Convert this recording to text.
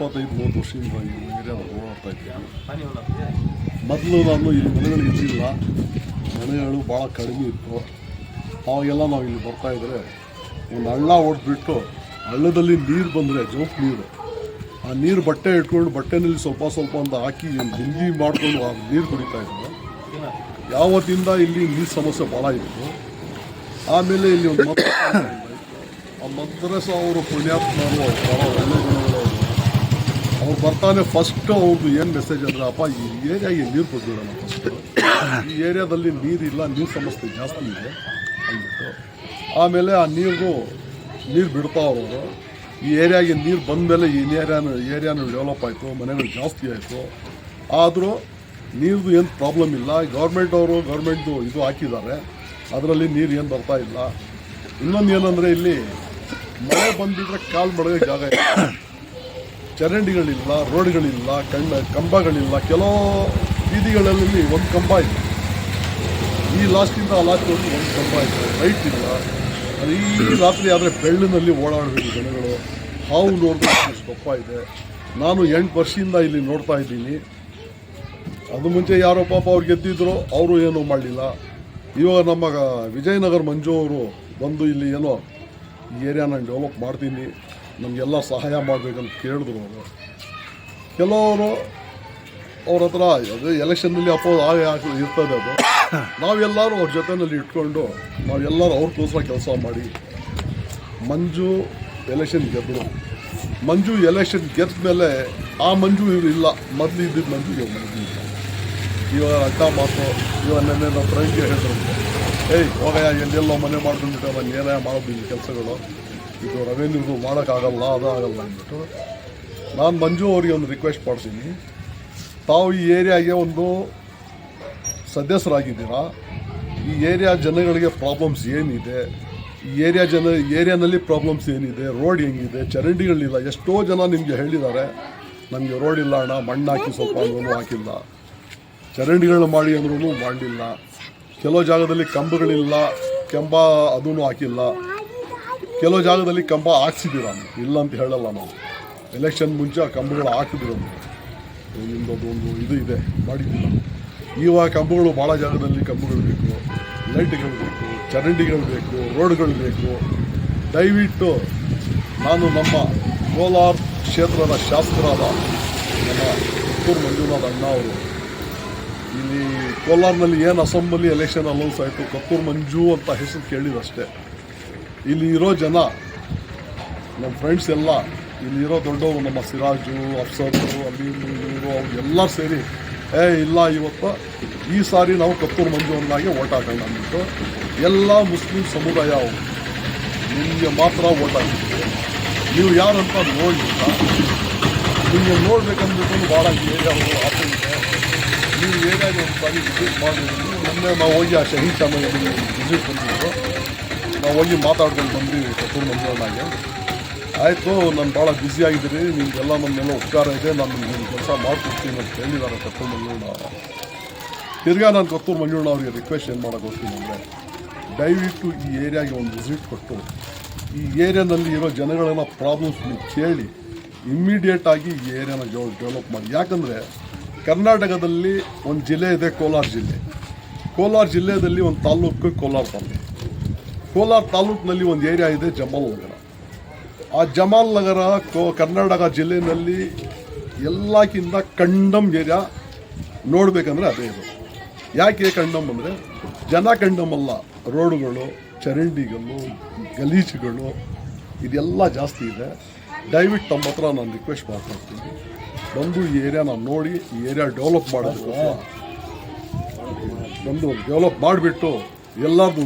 25-30 ವರ್ಷದಿಂದ ಈ ಏರಿಯಾದ ಓಡಾಡ್ತಾ ಇದ್ದೀನಿ. ಮೊದಲು ನಾನು ಇಲ್ಲಿ ಮನೆಗಳು ಇರಲಿಲ್ಲ, ಮನೆಗಳು ಭಾಳ ಕಡಿಮೆ ಇತ್ತು. ಅವಾಗೆಲ್ಲ ನಾವು ಇಲ್ಲಿ ಬರ್ತಾಯಿದ್ರೆ ಒಂದು ಹಳ್ಳ ಹೊಡೆದ್ಬಿಟ್ಟು ಹಳ್ಳದಲ್ಲಿ ನೀರು ಬಂದರೆ ಜೋಕ್ ನೀರು, ಆ ನೀರು ಬಟ್ಟೆ ಇಟ್ಕೊಂಡು ಬಟ್ಟೆನಲ್ಲಿ ಸ್ವಲ್ಪ ಸ್ವಲ್ಪ ಅಂತ ಹಾಕಿ ಜಿಂಗಿ ಮಾಡಿಕೊಂಡು ಆ ನೀರು ಕುಡಿತಾಯಿದ್ರು. ಯಾವತ್ತಿಂದ ಇಲ್ಲಿ ನೀರು ಸಮಸ್ಯೆ ಭಾಳ ಇತ್ತು. ಆಮೇಲೆ ಇಲ್ಲಿ ಒಂದು ಆ ಮದ್ರಸ ಅವರು ಪುಣ್ಯಾತ್ಮರು ಭಾಳ ಒಳ್ಳೆ ಜನಗಳು. ಅವ್ರು ಬರ್ತಾನೆ ಫಸ್ಟ್ ಅವ್ರದ್ದು ಏನು ಮೆಸೇಜ್ ಅಂದರೆ, ಅಪ್ಪ ಈ ಏರಿಯಾಗೆ ನೀರು ಕೊಟ್ಬಿಡೋಣ ಫಸ್ಟು, ಈ ಏರಿಯಾದಲ್ಲಿ ನೀರಿಲ್ಲ, ನೀರು ಸಮಸ್ಯೆ ಜಾಸ್ತಿ ಇದೆ ಅಂದ್ಬಿಟ್ಟು. ಆಮೇಲೆ ಆ ನೀರು ಬಿಡ್ತಾವ್ರು. ಈ ಏರಿಯಾಗೆ ನೀರು ಬಂದ ಮೇಲೆ ಈ ಏರಿಯಾನು ಡೆವಲಪ್ ಆಯಿತು, ಮನೆಗಳು ಜಾಸ್ತಿ ಆಯಿತು. ಆದರೂ ನೀರ್ದು ಏನು ಪ್ರಾಬ್ಲಮ್ ಇಲ್ಲ. ಗೌರ್ಮೆಂಟ್ದು ಇದು ಹಾಕಿದ್ದಾರೆ, ಅದರಲ್ಲಿ ನೀರು ಏನು ಬರ್ತಾ ಇಲ್ಲ. ಇನ್ನೊಂದು ಏನಂದರೆ ಇಲ್ಲಿ ಮಳೆ ಬಂದಿದ್ರೆ ಕಾಲು ಮಳೆಗೆ ಜಾಗ ಇಲ್ಲ, ಚರಂಡಿಗಳಿಲ್ಲ, ರೋಡ್ಗಳಿಲ್ಲ, ಕಂಬಗಳಿಲ್ಲ. ಕೆಲವು ಬೀದಿಗಳಲ್ಲಿ ಒಂದು ಕಂಬ ಇದೆ, ಈ ಲಾಸ್ಟಿಂದ ಆ ಲಾಸ್ಟ್ವರೆಗೂ ಒಂದು ಕಂಬ ಇದೆ, ಲೈಟ್ ಇಲ್ಲ. ಅದು ಈ ರಾತ್ರಿ ಆದರೆ ಬೆಳ್ಳಿನಲ್ಲಿ ಓಡಾಡಬೇಕು ಜನಗಳು. ಹಾವು ನೋಡ್ಬೇಕು ತಪ್ಪ ಇದೆ. ನಾನು 8 ವರ್ಷದಿಂದ ಇಲ್ಲಿ ನೋಡ್ತಾ ಇದ್ದೀನಿ. ಅದು ಮುಂಚೆ ಯಾರೋ ಪಾಪ ಅವ್ರು ಗೆದ್ದಿದ್ರು, ಅವರು ಏನೂ ಮಾಡಲಿಲ್ಲ. ಇವಾಗ ನಮ್ಮ ವಿಜಯನಗರ ಮಂಜು ಅವರು ಬಂದು ಇಲ್ಲಿ ಏನೋ ಈ ಏರಿಯಾನ ಡೆವಲಪ್ ಮಾಡ್ತೀನಿ, ನಮಗೆಲ್ಲ ಸಹಾಯ ಮಾಡಬೇಕಂತ ಕೇಳಿದ್ರು. ಅವರು ಕೆಲವರು ಅವ್ರ ಹತ್ರ ಅದು ಎಲೆಕ್ಷನ್ನಲ್ಲಿ ಅಪೋಸ್ ಇರ್ತದೆ. ಅದು ನಾವೆಲ್ಲರೂ ಅವ್ರ ಜೊತೆಯಲ್ಲಿ ಇಟ್ಕೊಂಡು ನಾವೆಲ್ಲರೂ ಅವ್ರಿಗೋಸ್ಕರ ಕೆಲಸ ಮಾಡಿ ಮಂಜು ಎಲೆಕ್ಷನ್ ಗೆದ್ದರು. ಮಂಜು ಎಲೆಕ್ಷನ್ ಗೆದ್ದ ಮೇಲೆ ಆ ಮಂಜು ಇವರು ಇಲ್ಲ, ಮೊದಲು ಇದ್ದಿದ್ದು ಮಂಜು ಇವಾಗ ಮಂಜು ಇಲ್ಲ. ಇವಾಗ ಅಡ್ಡ ಮಾತು. ಇವಾಗ ನೆನ್ನೆ ನಮ್ಮ ಫ್ರೆಂಡ್ಗೆ ಹೇಳಿದ್ರು, ಹೋಗಯ್ಯ ಎಲ್ಲೆಲ್ಲೋ ಮನೆ ಮಾಡ್ಕೊಂಡ್ಬಿಟ್ಟು ನಾನು ಏನೇ ಮಾಡೋದಿಲ್ಲ ಕೆಲಸಗಳು, ಇದು ರೆವೆನ್ಯೂದು ಮಾಡೋಕ್ಕಾಗಲ್ಲ, ಅದು ಆಗಲ್ಲ ಅಂದ್ಬಿಟ್ಟು. ನಾನು ಮಂಜು ಅವರಿಗೆ ಒಂದು ರಿಕ್ವೆಸ್ಟ್ ಮಾಡ್ತೀನಿ, ತಾವು ಈ ಏರಿಯಾಗೆ ಒಂದು ಸದಸ್ಯರಾಗಿದ್ದೀರಾ. ಈ ಏರಿಯಾ ಜನಗಳಿಗೆ ಪ್ರಾಬ್ಲಮ್ಸ್ ಏನಿದೆ, ಈ ಏರಿಯಾನಲ್ಲಿ ಪ್ರಾಬ್ಲಮ್ಸ್ ಏನಿದೆ, ರೋಡ್ ಹೆಂಗಿದೆ, ಚರಂಡಿಗಳಿಲ್ಲ. ಎಷ್ಟೋ ಜನ ನಿಮಗೆ ಹೇಳಿದ್ದಾರೆ, ನಮಗೆ ರೋಡ್ ಇಲ್ಲ ಅಣ್ಣ, ಮಣ್ಣು ಹಾಕಿ ಸ್ವಲ್ಪ ಅಂದ್ರೂ ಹಾಕಿಲ್ಲ, ಚರಂಡಿಗಳನ್ನ ಮಾಡಿ ಅಂದ್ರೂ ಮಾಡಲಿಲ್ಲ. ಕೆಲವು ಜಾಗದಲ್ಲಿ ಕಂಬಗಳಿಲ್ಲ, ಕಂಬ ಅದೂ ಹಾಕಿಲ್ಲ. ಕೆಲವು ಜಾಗದಲ್ಲಿ ಕಂಬ ಹಾಕ್ಸಿದ್ದೀರ, ಇಲ್ಲ ಅಂತ ಹೇಳಲ್ಲ ನಾವು. ಎಲೆಕ್ಷನ್ ಮುಂಚೆ ಆ ಕಂಬಗಳು ಹಾಕಿದ್ರು, ನಿಮ್ಮದು ಒಂದು ಇದು ಇದೆ ಮಾಡಿದ್ದಿಲ್ಲ. ಇವಾಗ ಕಂಬಗಳು ಭಾಳ ಜಾಗದಲ್ಲಿ ಕಂಬಗಳು ಬೇಕು, ಲೈಟ್ಗಳು ಬೇಕು, ಚರಂಡಿಗಳು ಬೇಕು, ರೋಡ್ಗಳು ಬೇಕು. ದಯವಿಟ್ಟು ನಾನು ನಮ್ಮ ಕೋಲಾರ ಕ್ಷೇತ್ರದ ಶಾಸಕರಾದ ನಮ್ಮ ಕಿತ್ತೂರು ಮಂಜುನಾಥ್ ಅಣ್ಣ ಅವರು, ಇಲ್ಲಿ ಕೋಲಾರ್ನಲ್ಲಿ ಏನು ಅಸೆಂಬ್ಲಿ ಎಲೆಕ್ಷನ್ ಅನೌನ್ಸ್ ಆಯಿತು, ಕಿತ್ತೂರು ಮಂಜು ಅಂತ ಹೆಸರು ಕೇಳಿದಷ್ಟೇ. ಇಲ್ಲಿ ಇರೋ ಜನ ನಮ್ಮ ಫ್ರೆಂಡ್ಸ್ ಎಲ್ಲ, ಇಲ್ಲಿರೋ ದೊಡ್ಡವರು ನಮ್ಮ ಸಿರಾಜು, ಅಫ್ಸರು, ಅಲ್ಲಿ ಇವರು ಅವ್ರು ಎಲ್ಲರೂ ಸೇರಿ ಇಲ್ಲ ಇವತ್ತು ಈ ಸಾರಿ ನಾವು ಕಿತ್ತೂರು ಮಂಜು ಅಂದಾಗೆ ಓಟ್ ಹಾಕೋಣ ಅಂದ್ಬಿಟ್ಟು ಎಲ್ಲ ಮುಸ್ಲಿಂ ಸಮುದಾಯ ಅವರು ನಿಮಗೆ ಮಾತ್ರ ಓಟ್ ಹಾಕಿದ್ರು. ನೀವು ಯಾರಂತ ನೋಡಲಿಲ್ಲ, ನಿಮಗೆ ನೋಡ್ಬೇಕಂದ್ಬಿಟ್ಟು ಭಾಳ ಏರಿಯಾಗಳು ಆಸೆ ಇದೆ. ನೀವು ಏರಿಯಾಗೆ ಒಂದು ಸಾರಿ ವಿಸಿಟ್ ಮಾಡಿದ್ರು. ಮೊನ್ನೆ ನಾವು ಹೋಗಿ ಆ ಶಹೀದ್ ಸಮಯದಲ್ಲಿ ವಿಸಿಟ್ ಬಂದಿದ್ರು, ನಾವು ಹೋಗಿ ಮಾತಾಡ್ಕೊಂಡು ಬಂದ್ವಿ ಕಿತ್ತೂರು ಮಂಜು ಅಣ್ಣಾಗೆ. ಆಯಿತು, ನಾನು ಭಾಳ ಬ್ಯುಸಿಯಾಗಿದ್ದೀನಿ, ನಿಮಗೆಲ್ಲ ನನ್ನೆಲ್ಲ ಉಪಕಾರ ಇದೆ, ನಾನು ನಿಮ್ಮ ಕೆಲಸ ಮಾಡಿಕೊಡ್ತೀನಿ ಅಂತ ಹೇಳಿದ್ದಾರೆ ಕಿತ್ತೂರು ಮಂಜುಣ್ಣ. ತಿರ್ಗಾ ನಾನು ಕಿತ್ತೂರು ಮಂಜುಣ್ಣ ಅವರಿಗೆ ರಿಕ್ವೆಸ್ಟ್ ಏನು ಮಾಡೋಕ್ಕೆ ಹೋಗ್ತೀನಿ ಅಂದರೆ, ದಯವಿಟ್ಟು ಈ ಏರಿಯಾಗೆ ಒಂದು ವಿಸಿಟ್ ಕೊಟ್ಟು ಈ ಏರಿಯಾನಲ್ಲಿ ಇರೋ ಜನಗಳನ್ನ ಪ್ರಾಬ್ಲಮ್ಸ್ ನೀವು ಕೇಳಿ ಇಮ್ಮಿಡಿಯೇಟಾಗಿ ಈ ಏರಿಯಾನ ಡೆವಲಪ್ ಮಾಡಿ. ಯಾಕಂದರೆ ಕರ್ನಾಟಕದಲ್ಲಿ ಒಂದು ಜಿಲ್ಲೆ ಇದೆ, ಕೋಲಾರ ಜಿಲ್ಲೆ. ಕೋಲಾರ ಜಿಲ್ಲೆಯಲ್ಲಿ ಒಂದು ತಾಲೂಕು ಕೋಲಾರ ತಾಲೂಕು. ಕೋಲಾರ ತಾಲೂಕಿನಲ್ಲಿ ಒಂದು ಏರಿಯಾ ಇದೆ ಜಮಾಲ್ ನಗರ. ಆ ಜಮಾಲ್ ನಗರ ಕರ್ನಾಟಕ ಜಿಲ್ಲೆಯಲ್ಲಿ ಎಲ್ಲಕ್ಕಿಂತ ಕಂಡಮ್ ಏರಿಯಾ ನೋಡಬೇಕಂದ್ರೆ ಅದೇ ಇದು. ಯಾಕೆ ಕಂಡಮ್ ಅಂದರೆ ಜನ ಕಂಡಮ್ ಅಲ್ಲ, ರೋಡುಗಳು, ಚರಂಡಿಗಳು, ಗಲೀಜುಗಳು ಇದೆಲ್ಲ ಜಾಸ್ತಿ ಇದೆ. ದಯವಿಟ್ಟು ತಮ್ಮ ಹತ್ರ ನಾನು ರಿಕ್ವೆಸ್ಟ್ ಮಾಡ್ಕೊಳ್ತೀನಿ, ಬಂದು ಈ ಏರಿಯಾನ ನೋಡಿ ಈ ಏರಿಯಾ ಡೆವಲಪ್ ಮಾಡೋದಕ್ಕೋಸ್ಕರ ಬಂದು ಡೆವಲಪ್ ಮಾಡಿಬಿಟ್ಟು ಎಲ್ಲರದ್ದು